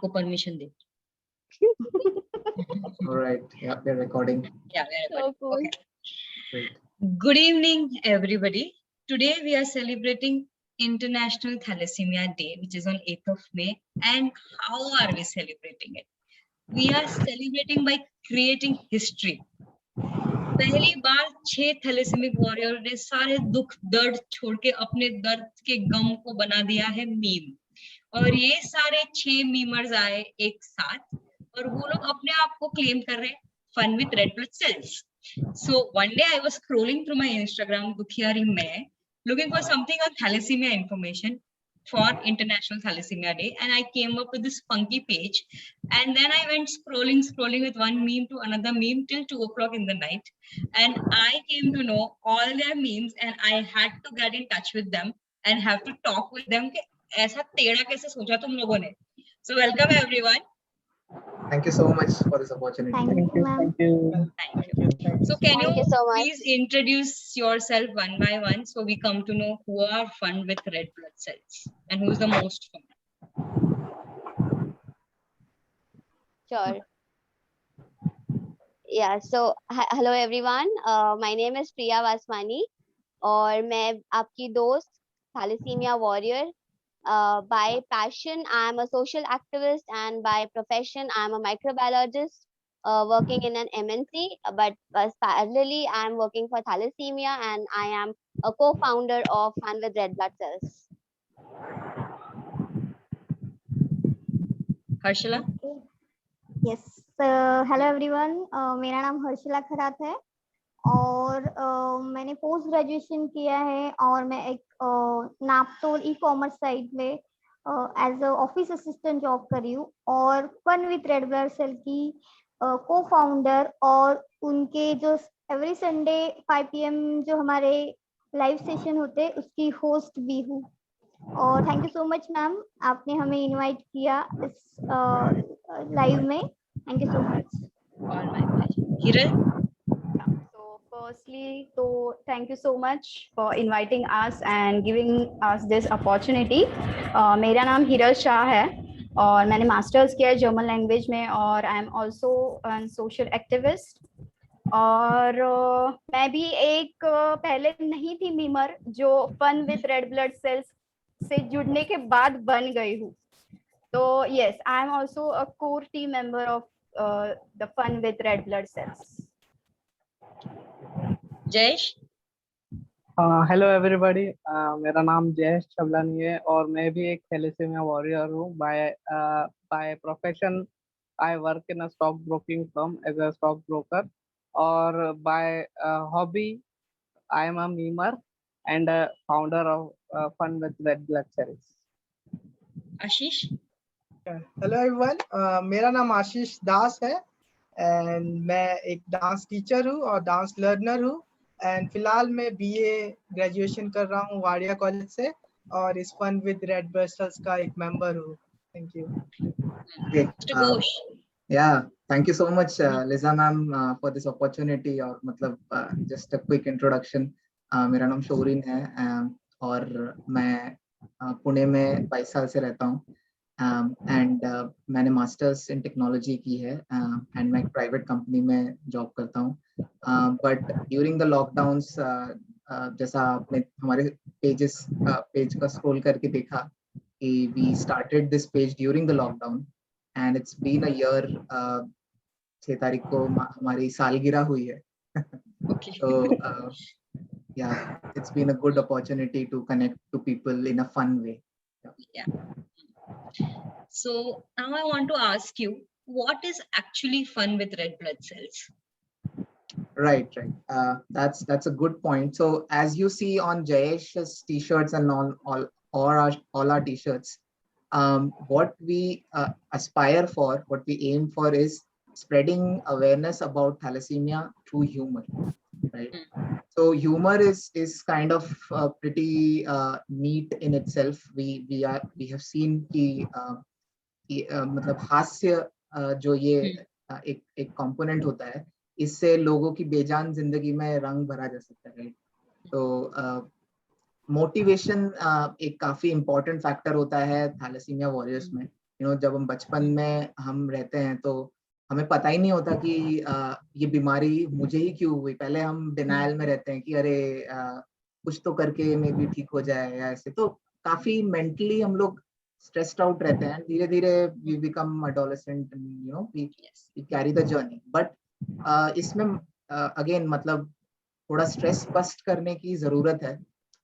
आपको permission they. All right. Yeah, we're recording. Yeah, we're So recording. cool. Okay. Great. Good evening, everybody. Today we are celebrating International Thalassemia Day, which is on 8th of May. And how are we celebrating it? We are celebrating by creating history. पहली बार 6 थैलेसेमिक warrior ने सारे दुख दर्द छोड़ के अपने दर्द के गम को बना दिया है मीम. और ये सारे 6 मीमर्स आए एक साथ और वो लोग अपने आप को क्लेम कर रहे हैं fun with red blood cells. So one day I was scrolling through my Instagram, Dukhiari Mein, looking for something on thalassemia information for International Thalassemia Day, and I came up with this funky page. And then I went scrolling with one meme to another meme till 2 o'clock in the night, and I came to know all their memes, and I had to get in touch with them and have to talk with them. कि ऐसा टेढ़ा कैसे सोचा तुम लोगों ने? So welcome everyone. Thank you so much for this opportunity. Thank you, ma'am. Thank you. So can Thank you you so much. please introduce yourself one by one so we come to know who are fun with red blood cells and who's the most fun? Sure. Yeah, so hello everyone. My name is Priya Vaswani और मैं आपकी दोस्त thalassaemia warrior. By passion, I am a social activist, and by profession, I am a microbiologist working in an MNC. But parallelly, I am working for thalassemia, and I am a co-founder of Fun with Red Blood Cells. Harshila? Yes. Hello everyone. मेरा नाम हर्षिला खरात है और मैंने post graduation किया है और मैं एक नापतोल ई कॉमर्स साइट में as a office assistant job कर रही हूँ और fun with red blood cell की को फाउंडर और उनके जो एवरी संडे 5 PM जो हमारे लाइव सेशन होते हैं उसकी होस्ट भी हूँ. और thank you so much ma'am, आपने हमें इनवाइट किया इस लाइव में. Thank you so much. All my pleasure. Hiral? So firstly, thank you so much for inviting us and giving us this opportunity. मेरा नाम हिरल शाह है और मैंने मास्टर्स किया है जर्मन लैंग्वेज में और I am also social activist. और मैं भी एक पहले नहीं थी मीमर जो fun with red blood cells से जुड़ने के बाद बन गई हूँ. तो yes, I am also a core team member of the Fun with Red Blood Cells. Jayesh? Hello everybody. मेरा नाम जयेश छबलानी है और मैं भी एक थैलेसीमिया वॉरियर हूँ. By profession I work in a stock broking firm as a stock broker और by hobby I am a memer and founder of fun with red blood cells. Ashish? Hello everyone, मेरा नाम आशीष दास है and मैं एक dance teacher हूँ और dance learner हूँ and फिलहाल मैं BA ग्रेजुएशन कर रहा हूँ वाडिया कॉलेज से और इस fun with red blood cells का एक मेंबर हूँ. Thank you. Mr. Ghosh? Yeah, thank you so much, Liza ma'am, for this opportunity. और मतलब just a quick introduction. मेरा नाम शौरीन है और मैं पुणे में 22 साल से रहता हूँ एंड मैंने मास्टर्स इन टेक्नोलॉजी की है एंड मैं एक प्राइवेट कंपनी में जॉब करता हूँ. बट ड्यूरिंग द लॉकडाउन्स जैसा आपने हमारे पेज का स्क्रॉल करके देखा कि we started this page during the lockdown and it's been a year. 6 तारीख को हमारी सालगिरह हुई है. So yeah, it's been a good opportunity to connect to people in a fun way. Yeah. So now I want to ask you, what is actually fun with red blood cells? Right. That's a good point. So as you see on Jayesh's t-shirts and all our t-shirts, what we aspire for, what we aim for is spreading awareness about thalassemia through humor, right? So humor is kind of pretty neat in itself. We have seen कि मतलब हास्य जो ये एक component होता है, इससे लोगों की बेजान जिंदगी में रंग भरा जा सकता है, right? तो मोटिवेशन एक काफी इम्पोर्टेंट फैक्टर होता है थैलेसीमिया वॉरियर्स में. जब हम बचपन में हम रहते हैं तो हमें पता ही नहीं होता कि ये बीमारी मुझे ही क्यों हुई। पहले हम डिनायल में रहते हैं कि अरे कुछ तो करके मे बी ठीक हो जाए या ऐसे। तो काफी मेंटली हम लोग स्ट्रेस्ड आउट रहते हैं। धीरे धीरे we become adolescent, we carry the journey. But इसमें अगेन मतलब थोड़ा स्ट्रेस बस्ट करने की जरूरत है,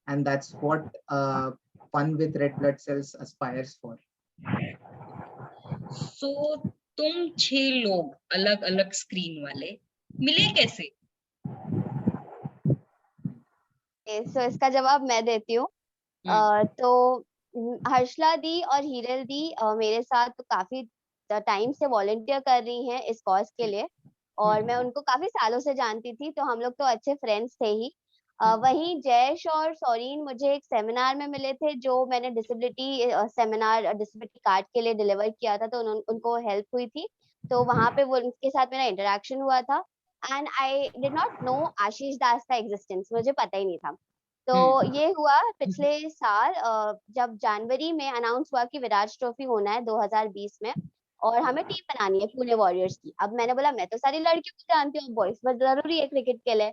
and that's what fun with red blood cells aspires for. So तुम 6 लोग अलग अलग स्क्रीन वाले मिले कैसे? सो इसका जवाब मैं देती हूँ। तो हर्षला दी और हीरल दी मेरे साथ काफी टाइम से वॉलंटियर कर रही हैं इस कॉज के लिए, और मैं उनको काफी सालों से जानती थी, तो हम लोग तो अच्छे फ्रेंड्स थे ही। वहीं जयेश और सौरीन मुझे एक सेमिनार में मिले थे, जो मैंने डिसेबिलिटी सेमिनार डिसेबिलिटी कार्ड के लिए डिलीवर किया था, तो उनको हेल्प हुई थी, तो वहां पे वो उनके साथ मेरा इंटरेक्शन हुआ था। And I did not know Ashish Das का एग्जिस्टेंस, मुझे पता ही नहीं था। तो ये हुआ पिछले साल, जब जनवरी में अनाउंस हुआ कि विराट ट्रॉफी होना है 2020 में, और हमें टीम बनानी है पुणे वॉरियर्स की। अब मैंने बोला मैं तो सारी लड़कियों को जानती हूँ, बॉयज बस जरूरी है क्रिकेट के लिए।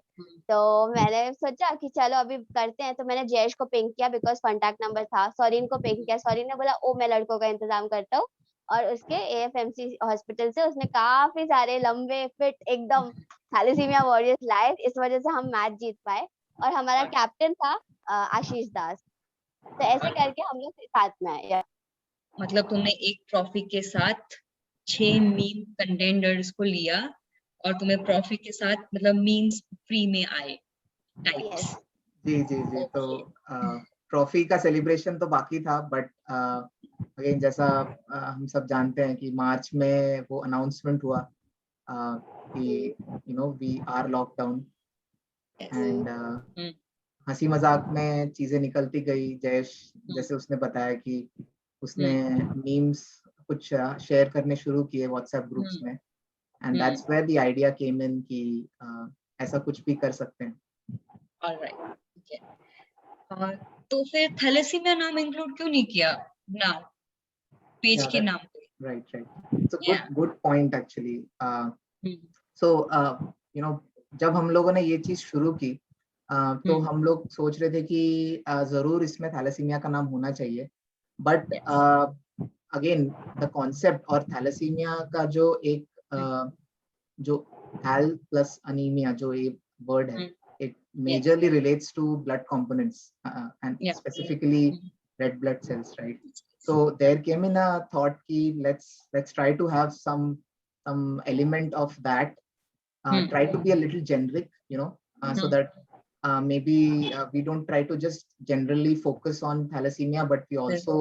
तो मैंने सोचा कि चलो अभी करते हैं। तो मैंने जयेश को पिंक किया बिकॉज कॉन्टैक्ट नंबर था, सौरीन को पिंक किया, सौरीन ने बोला ओ मैं लड़कों का इंतजाम करता हूँ, और उसके एएफएमसी हॉस्पिटल से उसने काफी सारे लंबे फिट एकदम थैलेसीमिया वॉरियर्स लाए, इस वजह से हम मैच जीत पाए। और हमारा कैप्टन था आशीष दास। तो ऐसे करके हम लोग साथ में आए। मतलब तुमने एक ट्रॉफी के साथ 6 मीम कंटेंडर्स को लिया और तुम्हें ट्रॉफी के साथ मतलब मीम्स फ्री में आए टाइप्स। जी जी जी। तो ट्रॉफी का सेलिब्रेशन तो बाकी था, बट अगेन जैसा हम सब जानते हैं कि मार्च में वो अनाउंसमेंट हुआ कि वी आर लॉकडाउन, एंड हंसी मजाक में चीजें निकलती गई। जयेश जैसे उसने बताया कि उसने मीम्स कुछ शेयर करने शुरू किए व्हाट्सएप ग्रुप्स में, and that's where the idea came in कि ऐसा कुछ भी कर सकते हैं। ऑलराइट, ठीक है। तो फिर थैलेसीमिया नाम इंक्लूड क्यों नहीं किया नाम पेज के नाम पे? Right right, it's good point actually. So जब हम लोगों ने ये चीज शुरू की तो हम लोग सोच रहे थे कि जरूर इसमें थैलेसीमिया का नाम होना चाहिए, बट अगेन द कॉन्सेप्ट और थैलेसीमिया का जो एक जो थैल प्लस अनीमिया जो एक वर्ड है, it majorly relates to blood components and specifically red blood cells, right? So there came in a thought ki let's try to have some element of that, try to be a little generic, so that maybe we don't try to just generally focus on thalassemia, but we also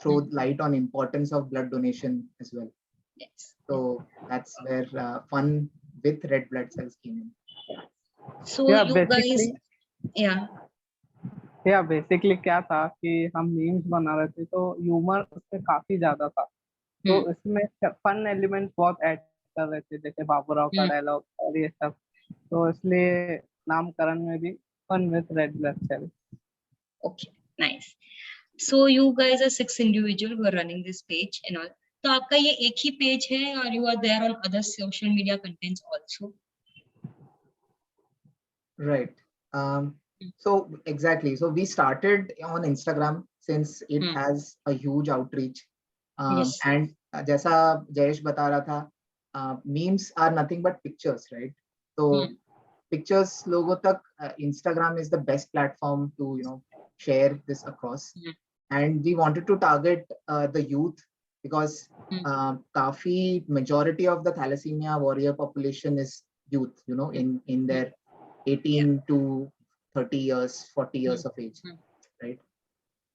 throw light on importance of blood donation as well. Yes. So that's where fun with red blood cells came in. So Yeah, you guys, basically क्या था कि हम memes बना रहे थे, तो humour उसमें काफी ज्यादा था, तो इसमें फन एलिमेंट बहुत ऐड कर रहे थे, जैसे बाबूराव का डायलॉग और ये सब, तो इसलिए नामकरण में भी fun with red blood cell. Okay, nice. So you guys are 6 individuals who are running this page and all. तो आपका ये एक ही पेज है और you are there on other social media contents also? Right. So exactly. So we started on Instagram since it has a huge outreach. Yes. And जैसा जयेश बता रहा था, memes are nothing but pictures, right? So pictures लोगों तक Instagram is the best platform to share this across. And we wanted to target the youth because काफी majority of the thalassemia warrior population is youth, in their 18 to 30 years, 40 years of age, right?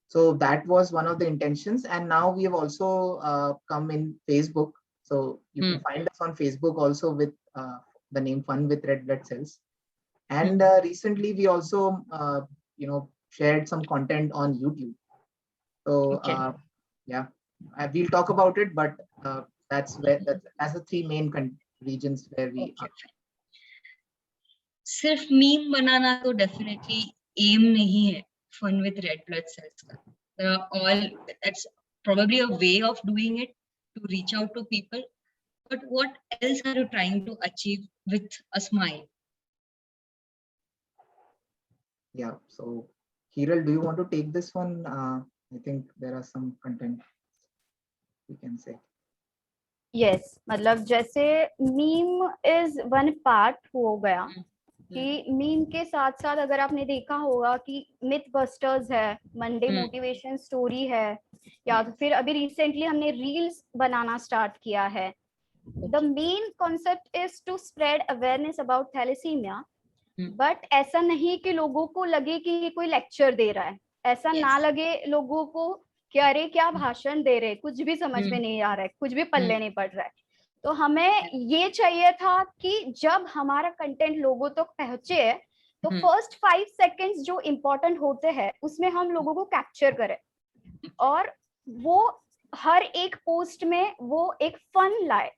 So that was one of the intentions, and now we have also come in Facebook. So you can find us on Facebook also with the name Fun with Red Blood Cells. And recently we also shared some content on YouTube. So we'll talk about it, but that's the 3 main regions where we are. सिर्फ meme बनाना तो definitely aim नहीं है fun with red blood cells का। All that's probably a way of doing it to reach out to people. But what else are you trying to achieve with a smile? Yeah, so Hiral, do you want to take this one? I think there are some content we can say. Yes मतलब जैसे meme is one part हो गया कि meme के साथ साथ अगर आपने देखा होगा कि मिथ बस्टर्स है, मंडे मोटिवेशन स्टोरी है, या तो फिर अभी रिसेंटली हमने रील्स बनाना स्टार्ट किया है. The main concept is to spread awareness about thalassaemia, but ऐसा नहीं कि लोगों को लगे कि ये कोई लेक्चर दे रहा है, ऐसा ना लगे लोगों को कि अरे क्या भाषण दे रहे, कुछ भी समझ में नहीं आ रहा है, कुछ भी पल्ले नहीं पड़ रहा है. तो हमें ये चाहिए था कि जब हमारा कंटेंट लोगों तक पहुंचे तो फर्स्ट 5 सेकेंड्स जो इम्पोर्टेंट होते हैं उसमें हम लोगों को कैप्चर करें, और वो हर एक पोस्ट में वो एक फन लाए.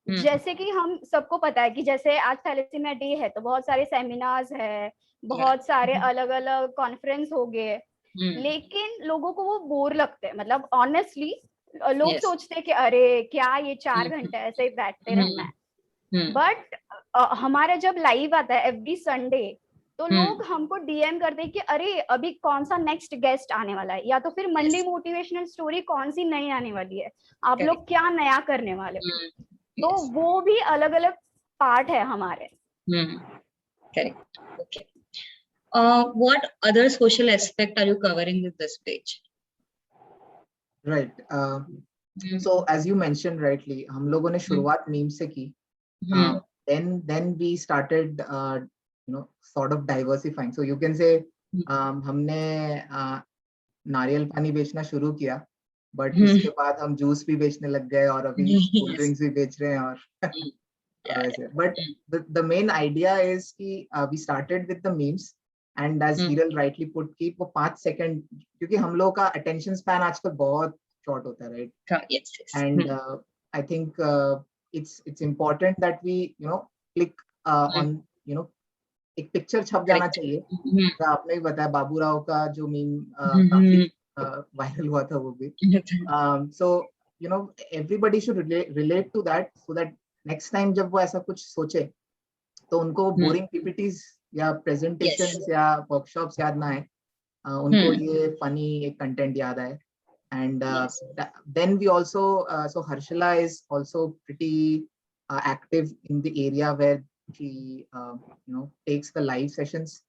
जैसे कि हम सबको पता है कि जैसे आज थैलेसीमिया डे है तो बहुत सारे सेमिनार्स है, बहुत सारे अलग अलग कॉन्फ्रेंस हो गए, लेकिन लोगों को वो बोर लगते हैं. मतलब ऑनेस्टली लोग सोचते हैं कि अरे क्या ये 4 घंटे ऐसे ही बैठते रहना है. बट हमारा जब लाइव आता है एवरी संडे तो लोग हमको डीएम करते हैं कि अरे अभी कौन सा नेक्स्ट गेस्ट आने वाला है, या तो फिर मंडे मोटिवेशनल स्टोरी कौन सी नई आने वाली है, आप लोग क्या नया करने वाले हो. तो वो भी अलग अलग पार्ट है हमारे. Correct. Okay. What other social aspect are you covering with this page? Right. So as you mentioned rightly, हम लोगों ने शुरुआत मीम से की. Then we started sort of diversifying. So you can say हमने नारियल पानी बेचना शुरू किया, but उसके बाद हम जूस भी बेचने लग गए और अभी कोल्ड ड्रिंक्स भी बेच रहे हैं और वैसे. But the main idea is कि we started with the memes. And as Hiral rightly put कि वो 5 सेकंड, क्योंकि हम लोगों का attention span आजकल बहुत short होता है, right? Yes. And I think it's important that we click on एक पिक्चर छप जाना चाहिए. तो आपने भी बताया बाबू राव का जो मीम काफी वायरल हुआ था वो भी. So everybody should relate to that so that next time जब वो ऐसा कुछ सोचे तो उनको बोरिंग PPTs या presentations या workshops याद ना आए, उनको ये funny एक content याद आए. And then we also so Harshila is also pretty active in the area where she takes the live sessions.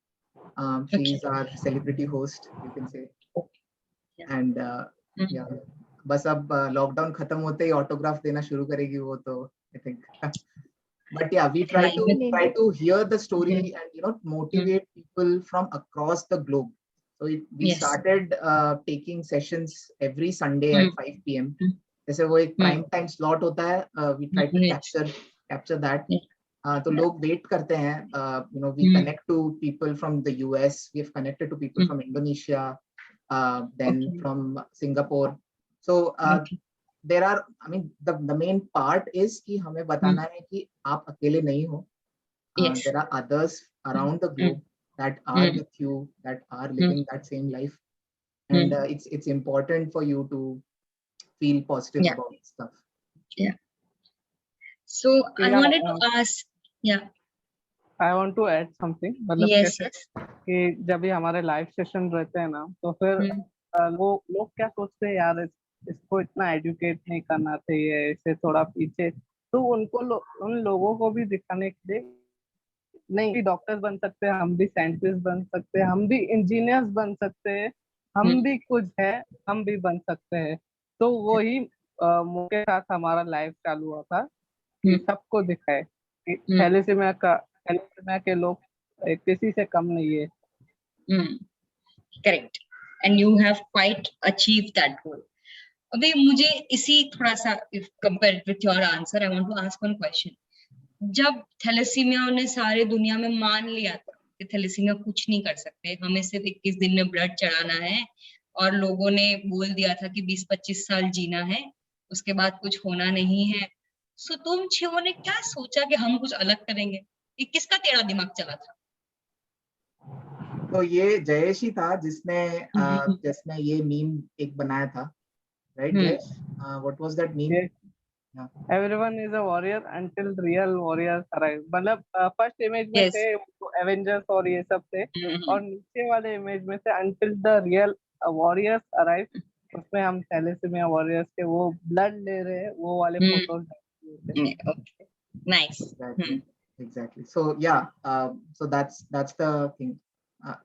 She's our celebrity host, you can say. And yeah, बस अब लॉकडाउन खत्म होते ही autograph देना शुरू करेगी वो तो I think. But yeah, we try to hear the story and motivate people from across the globe. So we started taking sessions every Sunday at 5 p.m. जैसे वो एक prime time slot होता है, we try to capture that. तो लोग wait करते हैं. We connect to people from the US. We have connected to people from Indonesia, then from Singapore. So there are, I mean, the main part is कि हमें बताना है कि आप अकेले नहीं हो. There are others around the globe that are with you, that are living that same life, and it's important for you to feel positive about stuff. Yeah. So I wanted to ask. I want to add something. मतलब yes. कि जब भी हमारे live session रहते हैं ना तो फिर लोग क्या सोचते हैं यार इसको इतना एजुकेट नहीं करना चाहिए, इसे थोड़ा पीछे. तो उनको उन लोगों को भी दिखाने के लिए नहीं भी डॉक्टर्स बन सकते हैं, हम भी साइंटिस्ट बन सकते हैं, हम भी इंजीनियर्स बन सकते हैं, हम भी कुछ है, हम भी बन सकते हैं. तो वही के साथ हमारा लाइव चालू हुआ था कि सबको दिखाए कि थैलेसीमिया के लोग किसी से कम नहीं है. Correct. And you have quite achieved that goal. अभी मुझे इसी थोड़ा सा if compared with your answer, I want to ask one question. जब थैलेसीमिया ने सारे दुनिया में मान लिया था कि थैलेसीमिया कुछ नहीं कर सकते, हमें सिर्फ 21 दिन में ब्लड चढ़ाना है, और लोगों ने बोल दिया था कि 20-25 साल जीना है, उसके बाद कुछ होना नहीं है. सो तुम छो ने क्या सोचा कि हम कुछ अलग करेंगे? ये किसका टेढ़ा दिमाग चला था? तो ये जयेश ही था जिसने ये मीम एक बनाया था. right, Jayesh? What was that meme? Yes. Everyone is a warrior until real warriors arrive. मतलब फर्स्ट इमेज में Yes. से एवेंजर्स और ये सब थे, और नीचे वाले इमेज में से until the real warriors arrive, उसमें हम थैलेसीमिया वॉरियर्स के वो ब्लड ले रहे हैं, वो वाले photos. Okay. Nice. Exactly. So yeah, so that's the thing.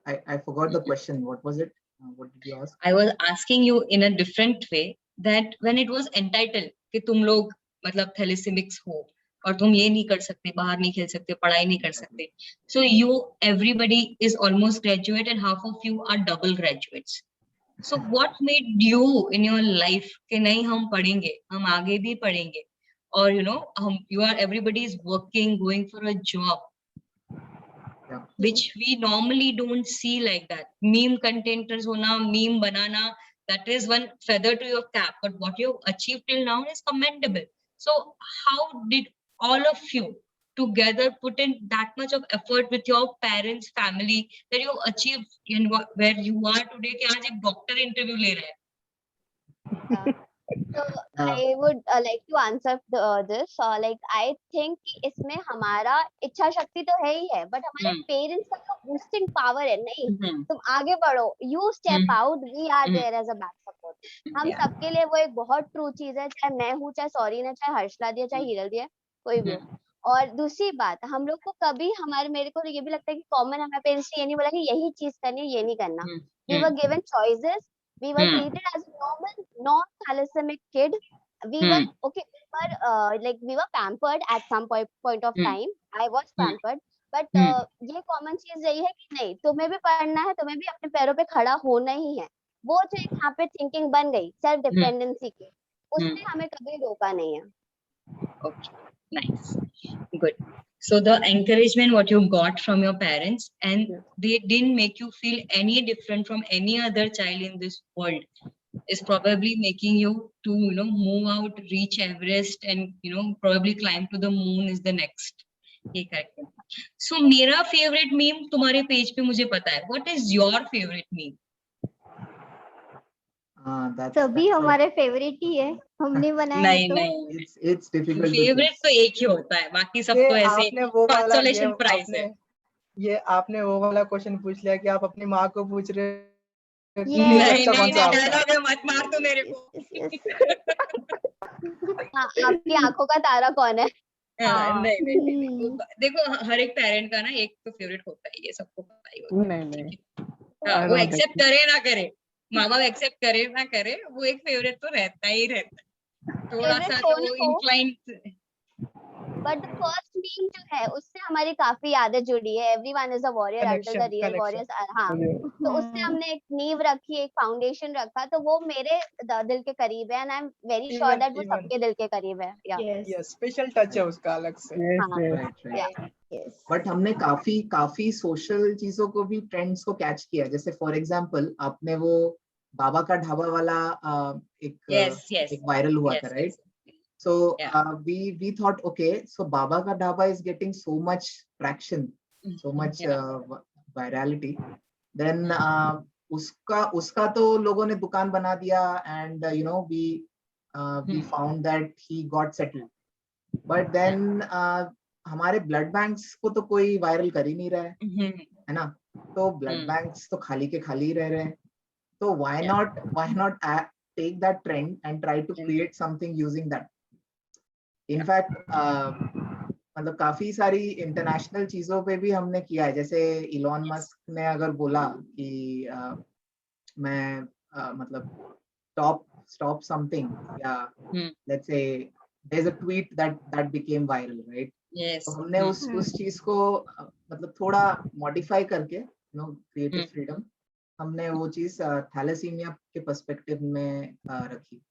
I forgot the question. What was it? What did you ask? I was asking you in a different way that when it was entitled कि तुम लोग मतलब थैलेसीमिक्स हो और तुम ये नहीं कर सकते, बाहर नहीं खेल सकते, पढ़ाई नहीं कर सकते, so you everybody is almost graduate and half of you are double graduates. So what made you in your life कि नहीं हम पढ़ेंगे, हम आगे भी पढ़ेंगे, or you know everybody is working, going for a job, which we normally don't see like that. Meme contenters hona, meme banana, that is one feather to your cap, but what you achieved till now is commendable. So how did all of you together put in that much of effort with your parents, family, that you achieved in where you are today कि आज एक doctor interview ले रहे हैं? So I would like to answer this. Like I think कि इसमें हमारा इच्छा शक्ति तो है ही है, but हमारे पेरेंट्स का जो बूस्टिंग पावर है, नहीं तुम आगे बढ़ो, you step out, we are there as a back support. हम सबके लिए वो एक बहुत ट्रू चीज है, चाहे मैं हूँ, चाहे सॉरी ने, चाहे हर्षला दिया, चाहे हिरल दिया, कोई भी हो। और दूसरी बात, हम लोग को कभी मेरे को ये भी लगता है कि कॉमन हमारे पेरेंट्स ने ये नहीं बोला कि यही चीज करनी है, ये नहीं करना। We were given choices. We were treated as a normal, non-thalassaemic kid. We were okay. We were pampered at some point of time. I was pampered, but ये common चीज यही है कि नहीं, तुम्हें भी पढ़ना है, तुम्हें भी अपने पैरों पे खड़ा होना ही है। वो जो एक यहाँ पे थिंकिंग बन गई सेल्फ डिपेंडेंसी की, उसने हमें कभी रोका नहीं है। Okay, nice, good. So the encouragement what you got from your parents, and they didn't make you feel any different from any other child in this world, is probably making you to move out, reach Everest, and probably climb to the moon is the next. ये correct. So मेरा favorite meme तुम्हारे page पे मुझे पता है. What is your favorite meme? सभी हमारे favourite ही है, हमने बनाया नहीं तो नहीं, It's difficult to favourite choose. तो एक ही होता है, बाकी सब तो ऐसे आपने वो वाला consolation prize है। ये आपने वो वाला क्वेश्चन पूछ लिया कि आप अपनी माँ को पूछ रहे हो कि नहीं फेवरेट नहीं, कौन सा आपका? डायलॉग है, मत मार तू मेरे को। हाँ, आपकी आंखों का तारा कौन है? नहीं, देखो हर एक पेरेंट का ना एक तो फेवरेट होता है, ये सबको पता ही होता है। नहीं, हाँ, वो एक्सेप्ट करे ना करे, माँ बाप एक्सेप्ट करे ना करे, वो एक फेवरेट तो रहता ही रहता है, थोड़ा सा जो inclined. But the first meme जो है उससे हमारी काफी यादें जुड़ी है। Everyone is a warrior until the real warriors. हाँ, तो उससे हमने एक नींव रखी, एक फाउंडेशन रखा, तो वो मेरे दिल के करीब है, and I am very sure that वो सबके दिल के करीब है। यस, स्पेशल टच है उसका अलग से। बट हमने काफी सोशल चीजों को भी, ट्रेंड्स को कैच किया। जैसे फॉर एग्जांपल आपने वो बाबा का ढाबा वाला एक वायरल हुआ था, right? So we thought, okay, so Baba Ka Dhaba is getting so much traction, so much virality. Then उसका तो लोगों ने दुकान बना दिया, and we found that he got settled. But then हमारे blood banks को तो कोई viral कर ही नहीं रहा है ना? तो blood banks तो खाली के खाली ही रह रहे हैं। तो why not take that trend and try to create something using that? In fact मतलब काफी सारी इंटरनेशनल चीजों पे भी हमने किया है। जैसे इलॉन मस्क ने अगर बोला कि मैं मतलब stop something, या let's say there's a tweet that became viral, right? तो हमने उस चीज को मतलब थोड़ा मॉडिफाई करके क्रिएटिव फ्रीडम, हमने वो चीज थैलेसीमिया के पर्सपेक्टिव में रखी।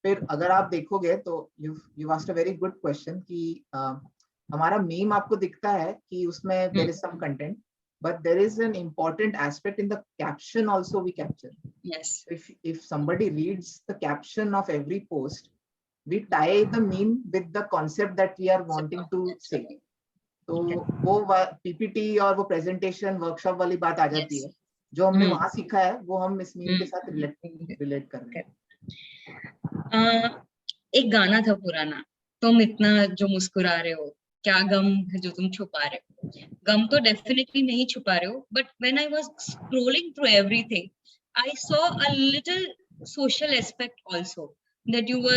फिर अगर आप देखोगे तो you asked a very good question कि हमारा मीम आपको दिखता है कि उसमें there is some content, but there is an important aspect in the caption also we capture. Yes. If somebody reads the caption of every post, we tie the meme with the concept that we are wanting to say. तो वो PPT और वो presentation workshop वाली बात आ जाती है। जो हमने वहाँ सीखा है वो हम इस मीम के साथ रिलेट कर रहे हैं। एक गाना था पुराना, तुम इतना जो मुस्कुरा रहे हो, क्या गम है जो तुम छुपा रहे हो। गम तो डेफिनेटली नहीं छुपा रहे हो, but when I was scrolling through everything, I saw a little social aspect also, that you were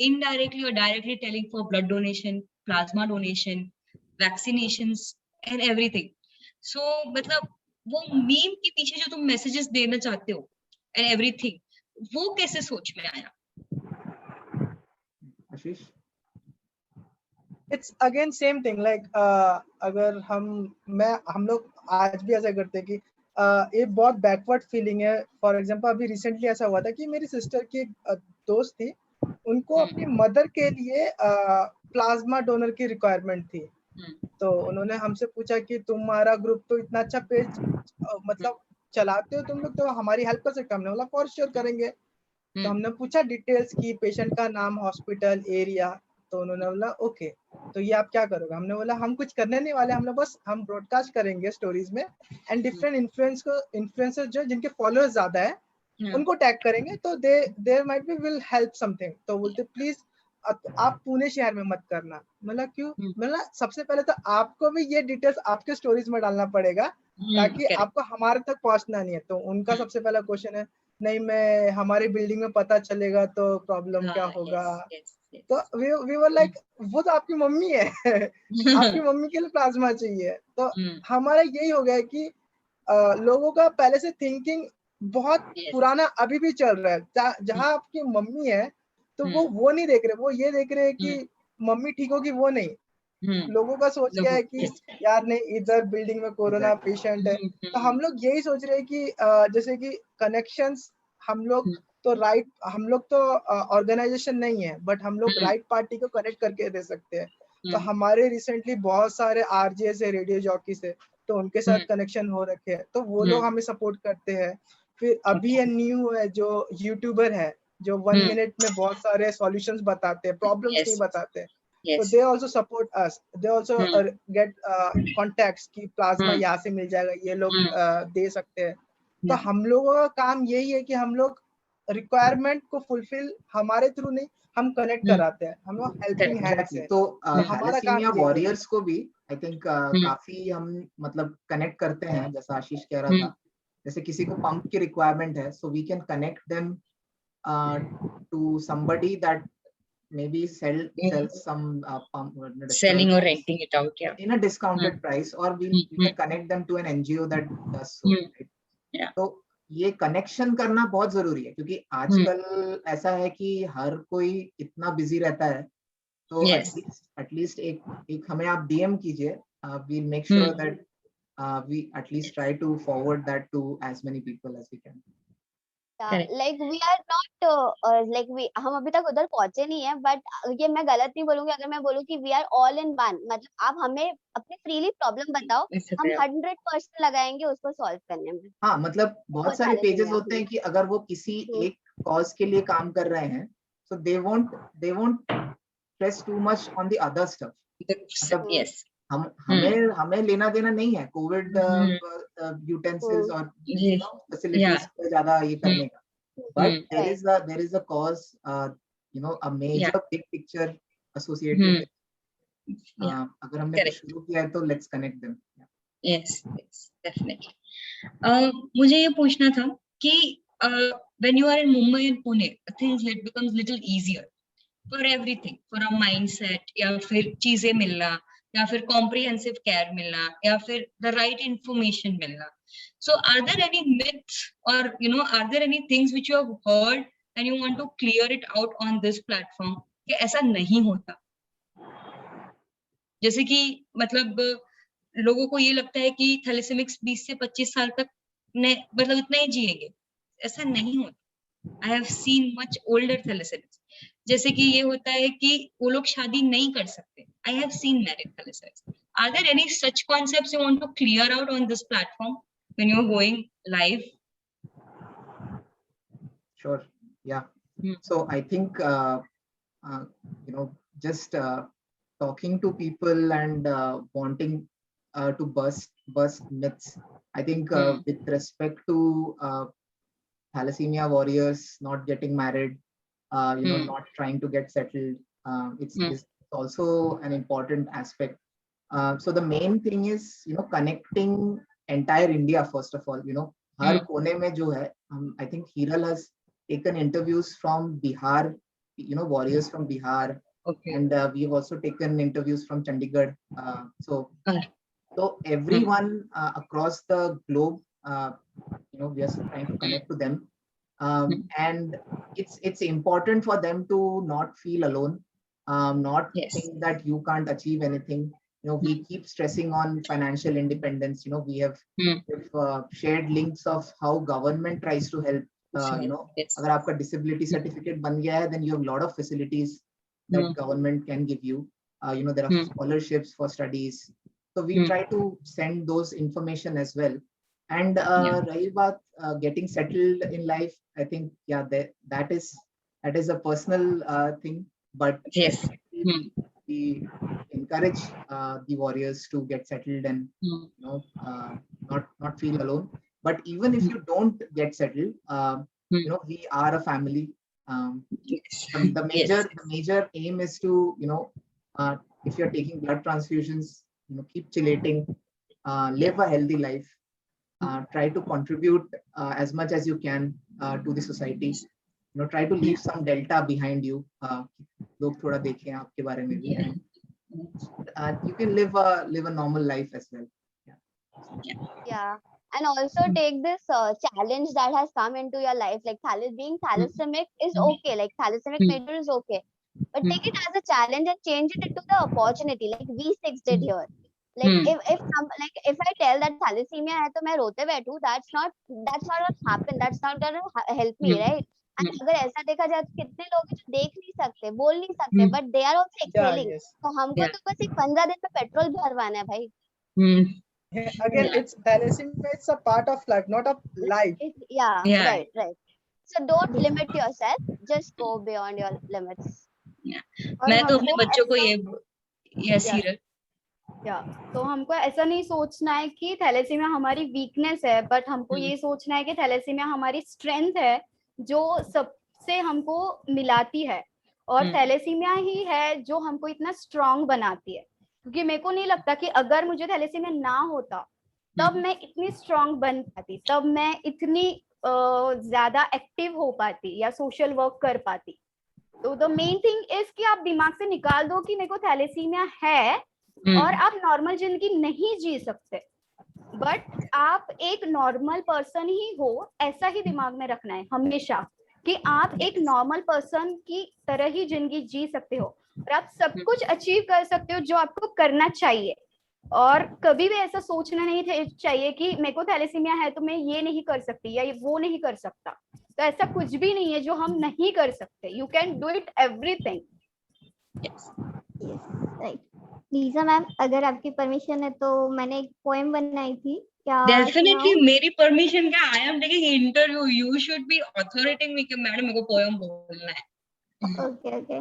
indirectly or directly telling for blood donation, plasma donation, vaccinations and everything. So मतलब वो meme के पीछे जो तुम messages देना चाहते हो and everything, वो कैसे सोच में आया? Ashish? It's again same thing like अगर हम लोग आज भी ऐसा करते हैं कि ये बहुत बैकवर्ड फीलिंग है। फॉर एग्जांपल अभी रिसेंटली ऐसा हुआ था कि मेरी सिस्टर की एक दोस्त थी, उनको अपनी मदर के लिए प्लाज्मा डोनर की रिक्वायरमेंट थी। तो उन्होंने हमसे पूछा कि तुम्हारा ग्रुप तो इतना अच्छा पेज मतलब चलाते हो तुम लोग, तो हमारी हेल्प कर सकते हो। हमने बोला फॉर श्योर करेंगे। तो हमने पूछा डिटेल्स की, पेशेंट का नाम, हॉस्पिटल, एरिया। तो उन्होंने बोला ओके, तो ये आप क्या करोगे? हमने बोला हम कुछ करने नहीं वाले, हम लोग बस हम ब्रॉडकास्ट करेंगे स्टोरीज में, एंड डिफरेंट इन्फ्लुएंसर जो जिनके फॉलोअर्स ज्यादा है उनको टैग करेंगे, तो there might be will help something. तो बोलते प्लीज आप पुणे शहर में मत करना। मतलब क्यों? मतलब सबसे पहले तो आपको भी ये डिटेल्स आपके स्टोरीज में डालना पड़ेगा, ताकि आपको हमारे तक पहुंचना नहीं है। तो उनका सबसे पहला क्वेश्चन है, नहीं मैं हमारी बिल्डिंग में पता चलेगा तो प्रॉब्लम क्या होगा? तो वी वर लाइक वो तो आपकी मम्मी है आपकी मम्मी के लिए प्लाज्मा चाहिए। तो हमारा यही हो गया है कि लोगों का पहले से थिंकिंग बहुत पुराना अभी भी चल रहा है। जहाँ आपकी मम्मी है तो वो नहीं देख रहे, वो ये देख रहे हैं कि मम्मी ठीक होगी, वो नहीं। लोगों का सोच क्या है कि यार नहीं इधर बिल्डिंग में कोरोना पेशेंट है। तो हम लोग यही सोच रहे हैं कि जैसे कि कनेक्शंस हम लोग तो ऑर्गेनाइजेशन नहीं है, बट हम लोग राइट पार्टी को कनेक्ट करके दे सकते हैं। तो हमारे रिसेंटली बहुत सारे आरजे से, रेडियो जॉकी से, तो उनके साथ कनेक्शन हो रखे हैं, तो वो लोग हमें सपोर्ट करते हैं। फिर अभी ये न्यू है जो यूट्यूबर है, जो 1 मिनट में बहुत सारे सॉल्यूशंस बताते हैं, प्रॉब्लम्स नहीं बताते। So they also support us. They also get contacts कि प्लाज्मा यहाँ से मिल जाएगा, ये लोग दे सकते हैं। तो हम लोगों का काम यही है कि हम लोग रिक्वायरमेंट को फुलफिल हमारे थ्रू नहीं, हम कनेक्ट कराते हैं, हम लोग हेल्पिंग हैंड्स हैं। तो हमारा काम थैलेसीमिया वॉरियर्स को भी आई थिंक काफी हम मतलब कनेक्ट करते हैं, जैसा आशीष कह रहा था। जैसे किसी को पंप की रिक्वायरमेंट है, so we can connect them to somebody that maybe sell some pump, selling or renting it out, yeah, in a discounted price, or we can connect them to an NGO that does so, right? Yeah. तो ये connection करना बहुत जरूरी है, क्योंकि आजकल ऐसा है कि हर कोई इतना बिजी रहता है। तो एटलीस्ट एक हमें आप डीएम कीजिए, we'll make sure that we at least try to forward that to as many people as we can. Like we are not like हम अभी तक उधर पहुंचे नहीं है, बट ये मैं गलत नहीं बोलूंगी अगर मैं बोलूँ कि we are all in one. मतलब आप हमें अपने फ्रीली प्रॉब्लम बताओ, हम 100% लगाएंगे उसको सॉल्व करने में। हाँ, मतलब बहुत सारे पेजेस होते हैं कि अगर वो किसी एक कॉज के लिए काम कर रहे हैं, so they won't press too much on the other stuff. Yes. हमें लेना देना नहीं है कोविड यूटेंसिल्स और फैसिलिटीज पे ज्यादा ये करने का, but there is a cause, a major big picture associated with अगर हमने कुछ शुरू किया है तो let's connect them. Yes, definitely. मुझे ये पूछना था कि when you are in Mumbai and Pune, things becomes little easier for everything, for a mindset, या फिर चीजें मिलना, या फिर comprehensive care मिलना, या फिर the right information मिलना. So are there any myths or are there any things which you have heard and you want to clear it out on this platform कि ऐसा नहीं होता? जैसे कि मतलब लोगों को ये लगता है कि थैलेसेमिक्स 20 से 25 साल तक मतलब इतना ही जिएंगे, ऐसा नहीं होता। I have seen much older thalassemics. जैसे कि ये होता है कि वो लोग शादी नहीं कर सकते। I have seen married thalassemics. Are there any such concepts you want to clear out on this platform when you're going live? Sure. Yeah. So I think just talking to people and wanting to bust myths. I think with respect to thalassemia warriors not getting married, Hmm. not trying to get settled. It's Hmm. is also an important aspect. So the main thing is, connecting entire India first of all. हर कोने में जो है, I think Hiral has taken interviews from Bihar, warriors from Bihar, Okay. and we have also taken interviews from Chandigarh. So Ah. everyone across the globe, we are trying to connect to them, and it's important for them to not feel alone, not Yes. think that you can't achieve anything. We keep stressing on financial independence. We have shared links of how government tries to help. Yes. अगर आपका disability certificate बन गया है, then you have a lot of facilities that government can give you. There are scholarships for studies. So we try to send those information as well. And rahi baat, getting settled in life, I think, yeah, that is a personal thing. But Yes. we encourage the warriors to get settled and not feel alone. But even if you don't get settled, we are a family. Yes. The major aim is to, if you're taking blood transfusions, keep chelating, live a healthy life, try to contribute as much as you can to the society. Try to leave some delta behind you. लोग थोड़ा देखें आपके बारे में भी, and you can live a normal life as well. Yeah, and also take this challenge that has come into your life, like being thalassemic is okay, like thalassemic major is okay, but take it as a challenge and change it into the opportunity, like V6 did here. Like if I tell that thalassemia hai to main rote बैठूं, that's not what happened, that's not gonna help me, right? And अगर ऐसा देखा जाए तो कितने लोग हैं जो देख नहीं सकते, बोल नहीं सकते, but they are also excelling. तो हमको तो बस एक 15 दिन में पेट्रोल भरवाना है भाई. Again, it's thalassemia. It's a part of life, not of life. Yeah. Right. So don't limit yourself. Just go beyond your limits. मैं तो अपने बच्चों को ये सीरियल तो हमको ऐसा नहीं सोचना है कि थैलेसीमिया हमारी वीकनेस है, बट हमको ये सोचना है कि थैलेसीमिया हमारी स्ट्रेंथ है जो सबसे हमको मिलाती है, और थैलेसीमिया ही है जो हमको इतना स्ट्रांग बनाती है. क्योंकि मेरे को नहीं लगता कि अगर मुझे थैलेसीमिया ना होता तब मैं इतनी स्ट्रांग बन पाती, तब मैं इतनी ज्यादा एक्टिव हो पाती या सोशल वर्क कर पाती. तो द मेन थिंग इज कि आप दिमाग से निकाल दो कि मेरे को थैलेसीमिया है और आप नॉर्मल जिंदगी नहीं जी सकते, बट आप एक नॉर्मल पर्सन ही हो, ऐसा ही दिमाग में रखना है हमेशा कि आप एक नॉर्मल पर्सन की तरह ही जिंदगी जी सकते हो और आप सब कुछ अचीव कर सकते हो जो आपको करना चाहिए. और कभी भी ऐसा सोचना नहीं चाहिए कि मेरे को थैलेसीमिया है तो मैं ये नहीं कर सकती या वो नहीं कर सकता. तो ऐसा कुछ भी नहीं है जो हम नहीं कर सकते. You can do it everything. Right. Lisa ma'am, अगर आपकी परमिशन है तो मैंने एक पोएम बनाई थी, क्या? डेफिनेटली मेरी परमिशन क्या, I am taking interview, you should be authorising me कि मैडम मेरे को पोएम बोलना है. ओके.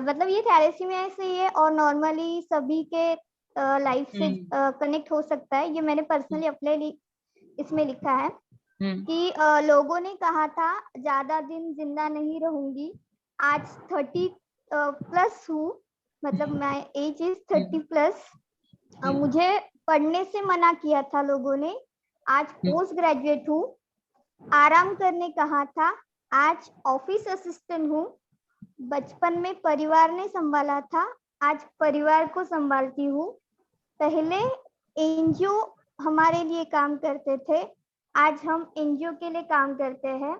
मतलब ये थैलेसीमिया से ही है और नॉर्मली सभी के लाइफ से कनेक्ट हो सकता है. ये मैंने पर्सनली अपने इसमें लिखा है कि लोगों ने कहा था ज्यादा दिन जिंदा नहीं रहूंगी, आज 30 प्लस हूँ, मतलब माय एज इज 30 प्लस. मुझे पढ़ने से मना किया था लोगों ने, आज पोस्ट ग्रेजुएट हूँ. आराम करने कहा था, आज ऑफिस असिस्टेंट हूँ. बचपन में परिवार ने संभाला था, आज परिवार को संभालती हूँ. पहले एनजीओ हमारे लिए काम करते थे, आज हम एनजीओ के लिए काम करते हैं.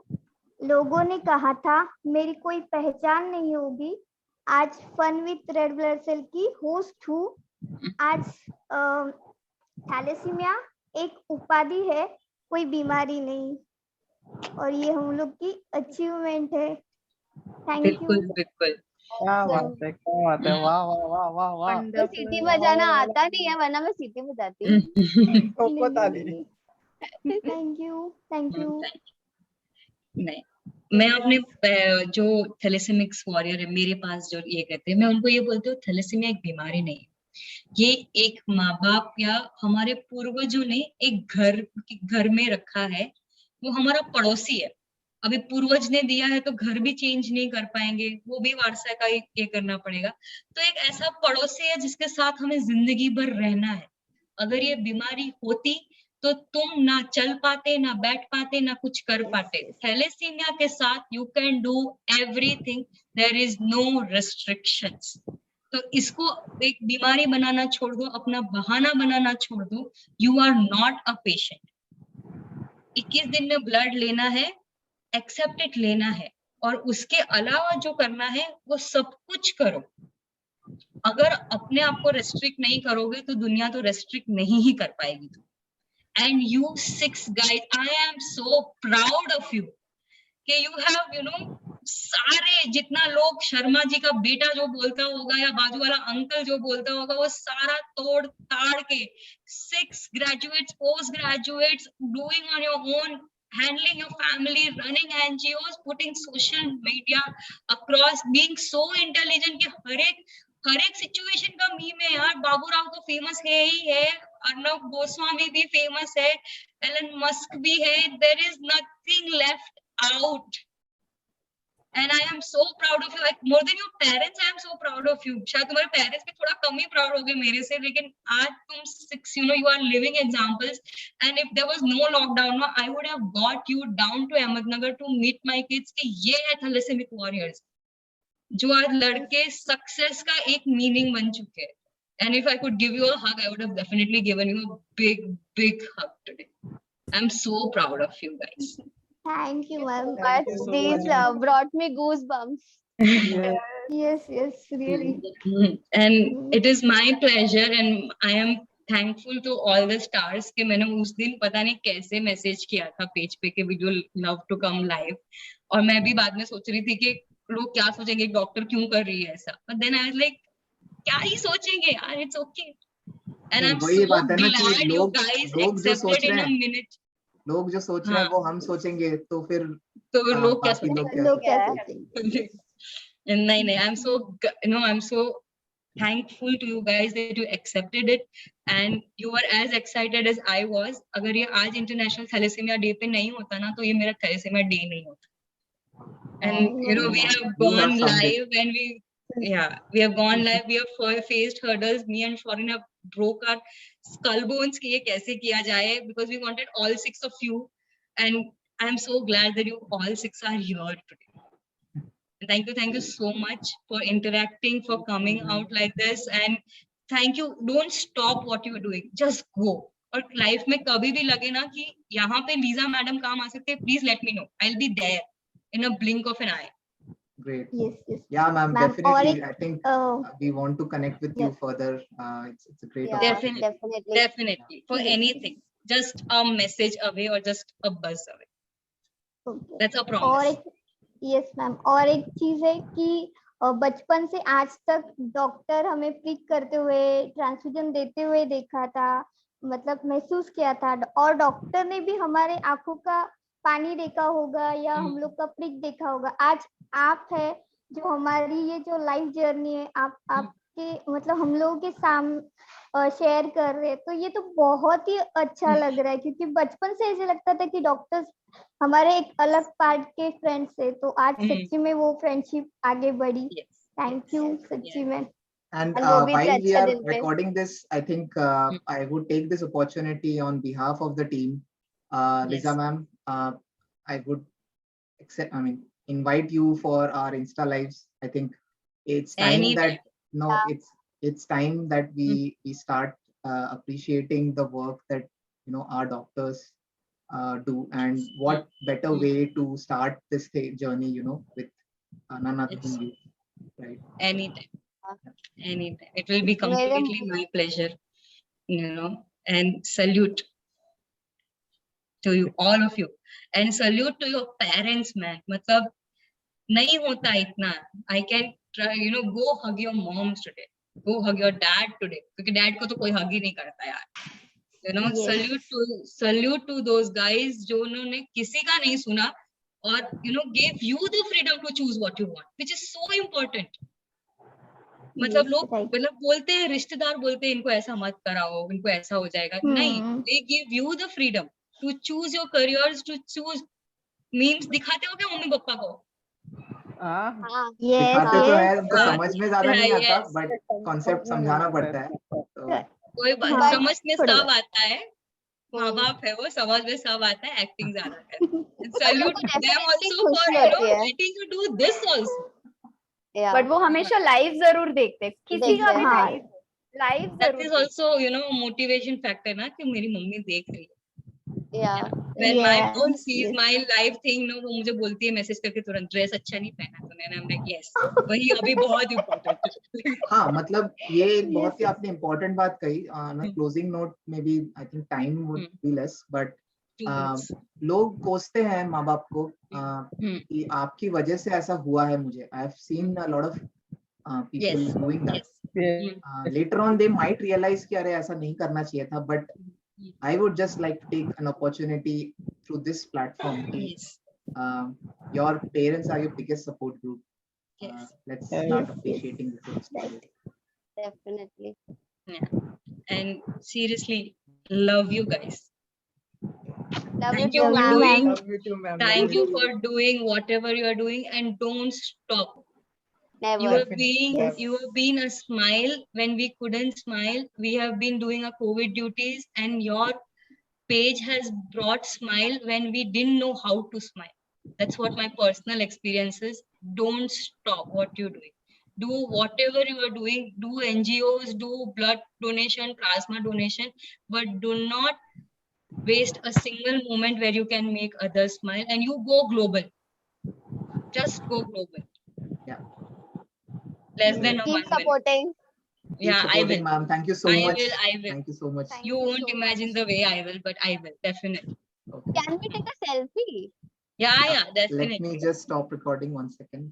लोगों ने कहा था मेरी कोई पहचान नहीं होगी, आज fun with red blood cell की होस्ट हूँ. आज थैलेसीमिया एक उपाधि है, कोई बीमारी नहीं, और ये हम लोग की अचीवमेंट है. Thank you. बिल्कुल. क्या बात है, वाह वाह वाह वाह वाह. तो सीटी बजाना आता नहीं है, वरना मैं सीटी बजाती. Thank you. नहीं, मैं अपने जो थैलेसेमिक्स वॉरियर है मेरे पास जो ये कहते हैं, मैं उनको ये बोलती हूँ थैलेसीमिया एक बीमारी नहीं, ये एक माँ बाप या हमारे पूर्वजों ने एक घर में रखा है वो हमारा पड़ोसी है, अभी पूर्वज ने दिया है तो घर भी चेंज नहीं कर पाएंगे, वो भी वारसा का ये करना पड़ेगा। तो एक ऐसा पड़ोसी है जिसके साथ हमें जिंदगी भर रहना है। अगर ये बीमारी होती तो तुम ना चल पाते, ना बैठ पाते, ना कुछ कर पाते। थैलेसीमिया के साथ you can do everything, there is no restrictions. तो इसको एक बीमारी बनाना छोड़ दो, अपना बहाना बनाना छोड़ दो। You are not a patient. 21 दिन में ब्लड लेना है, एक्सेप्ट इट लेना है, और उसके अलावा जो करना है वो सब कुछ करो। अगर अपने आप को रेस्ट्रिक्ट नहीं करोगे तो दुनिया तो रेस्ट्रिक्ट नहीं ही कर पाएगी। And you 6 guys, I am so proud of you कि यू हैव सारे जितना लोग शर्मा जी का बेटा जो बोलता होगा या बाजू वाला अंकल जो बोलता होगा, वो सारा तोड़ ताड़ के 6 graduates, post graduates, doing on your own, handling your family, running NGOs, putting social media across, being so intelligent कि हर एक सिचुएशन का मीम है यार। बाबू राव तो फेमस है ही है, अर्नब गोस्वामी भी फेमस है, एलन मस्क भी है, there is nothing left out. And I am so proud of you, like more than your parents, I am so proud of you. शायद तुम्हारे पेरेंट्स भी थोड़ा कम ही प्राउड हो गए मेरे से, लेकिन आज तुम 6, you are living examples. And if there was no lockdown, I would have got you down to Ahmednagar to meet my kids कि ये है थैलेसेमिक वॉरियर्स, जो आज लड़के सक्सेस का एक मीनिंग बन चुके हैं। And if I could give you a hug, I would have definitely given you a big hug today. I'm so proud of you guys. Thank you, ma'am. Thank you so These much. brought me goosebumps. Yes, really. And it is my pleasure and I am thankful to all the stars कि मैंने उस दिन पता नहीं कैसे message किया था page पे कि we love to come live, और मैं भी बाद में सोच रही थी कि लोग क्या सोचेंगे, डॉक्टर क्यों कर रही है ऐसा, but then I was like क्या ही सोचेंगे यार, it's okay. And I am वही सो बात है ना कि ग्लैड यू लोग गाइस लोग जो सोच एक्सेप्टेड इन रहे अ हैं, मिनट। लोग जो सोच रहे हैं वो हम सोचेंगे तो फिर तो लोग क्या बाकी लोग क्या लोग क्या सोचेंगे। सोचेंगे? नहीं, I'm so thankful to you guys that you accepted it and you were as excited as I was. अगर ये आज इंटरनेशनल थैलेसीमिया डे पे नहीं होता ना, तो ये मेरा थैलेसीमिया डे नहीं होता। And we have You gone have summed it. live and we have gone live, we have faced hurdles. Me and Shorin have broke our skull bones कि ये कैसे किया जाए, because we wanted all 6 of you, and I'm so glad that you all 6 are here today. Thank you so much for interacting, for coming out like this, and thank you. Don't stop what you're doing, just go. और life में कभी भी लगे ना कि यहाँ पे Lisa madam काम आ सकते हैं, please let me know. I'll be there in a blink of an eye. Great. Yes. Yeah, ma'am. Ma'am, Definitely. I think Uh, we want to connect with you yes. further. It's a great Yeah, opportunity. Definitely. For Yes. anything, just a message away or just a buzz away. Okay. That's a और promise. एक yes ma'am, और एक चीज है कि बचपन से आज तक डॉक्टर हमें प्रिक करते हुए, ट्रांसफ्यूजन देते हुए देखा था, मतलब महसूस किया था, और डॉक्टर ने भी हमारे आंखों का पानी देखा होगा या हम लोग का प्रिक देखा होगा। आज आप है जो हमारी ये जो लाइफ जर्नी है, आपके मतलब हम लोगों के सामने शेयर कर रहे हैं, तो ये तो बहुत ही अच्छा लग रहा है, क्योंकि बचपन से ऐसे लगता था कि डॉक्टर्स हमारे एक अलग पार्ट के फ्रेंड्स है, तो आज सच्ची में वो फ्रेंडशिप आगे बढ़ी। Yes. थैंक यू सच्ची में। And वो भी while we अच्छा are दिन पे। recording this, I think I would take this opportunity on behalf of the team. Lisa Yes. ma'am, I would invite you for our Insta lives. I think it's time Anytime. that it's time that we start appreciating the work that our doctors do, and what better way to start this journey with none other than you, right? Anytime. It will be completely my pleasure, and salute to you, all of you, and salute to your parents, man. मतलब नहीं होता इतना. I can try, go hug your moms today, go hug your dad today, क्योंकि dad को तो कोई hug ही नहीं करता यार. Yes. Salute to those guys जो उन्होंने किसी का नहीं सुना और gave you the freedom to choose what you want, which is so important. मतलब Yes, लोग right. मतलब बोलते हैं, रिश्तेदार बोलते हैं इनको ऐसा मत कराओ, इनको ऐसा हो जाएगा, नहीं, they give you the freedom. to choose your careers, to choose memes. दिखाते हो क्या मम्मी पापा को? हाँ, हाँ Yes, दिखाते तो yes. है, उनको हाँ, समझ में ज्यादा नहीं आता, yes. बट कॉन्सेप्ट समझाना पड़ता है, तो कोई बात, हाँ, समझ में थोड़ा सब आता है, माँ बाप है वो, समझ में सब आता है, एक्टिंग ज्यादा है। सैल्यूट को देम definitely आल्सो खुशी फॉर होती है। letting you do this also. Yeah. But वो हमेशा लाइव जरूर देखते हैं, किसी का भी देखते हैं, हाँ। लाइव That जरूर is देखते also, you know, motivation factor ना कि मेरी मम्मी देख रही है. Yeah. When my Yes, mom sees yes. my live thing, no, वो मुझे बोलती है मैसेज करके तुरंत, ड्रेस अच्छा नहीं पहना तूने ना. I'm like, yes, वही अभी बहुत इम्पोर्टेंट है. हाँ, मतलब ये एक बहुत ही Yes. आपने इम्पोर्टेंट बात कही ना. क्लोजिंग नोट में भी I think time would be less, but 2 months. लोग कोसते हैं माँ बाप को कि आपकी वजह से ऐसा हुआ है. मुझे I have seen a lot of people Yes. Doing that. Yes. Later on they might realise कि अरे ऐसा नहीं करना चाहिए था, but I would just like to take an opportunity through this platform. Yes. Your parents are your biggest support group. Yes. Let's Yes, start yes. appreciating the things. Right. Definitely. Yeah. And seriously, love you guys. Love Thank you you too, for ma'am. doing. Love you too, ma'am. Thank Love you too. for doing whatever you are doing, and don't stop. You Never. have Definitely. been, Yes. you have been a smile when we couldn't smile. We have been doing our COVID duties, and your page has brought smile when we didn't know how to smile. That's what my personal experience is. Don't stop what you're doing. Do whatever you are doing. Do NGOs, do blood donation, plasma donation, but do not waste a single moment where you can make others smile, and you go global. Just go global. Yeah. Less than a Keep 1 minute. supporting. Keep Yeah, I supporting, will. ma'am. Thank you so I much. will. I will. Thank you so much. Thank You you won't so imagine much. the way I will, but I will definitely. Okay. Can we take a selfie? Yeah, Let definitely. me just stop recording 1 second.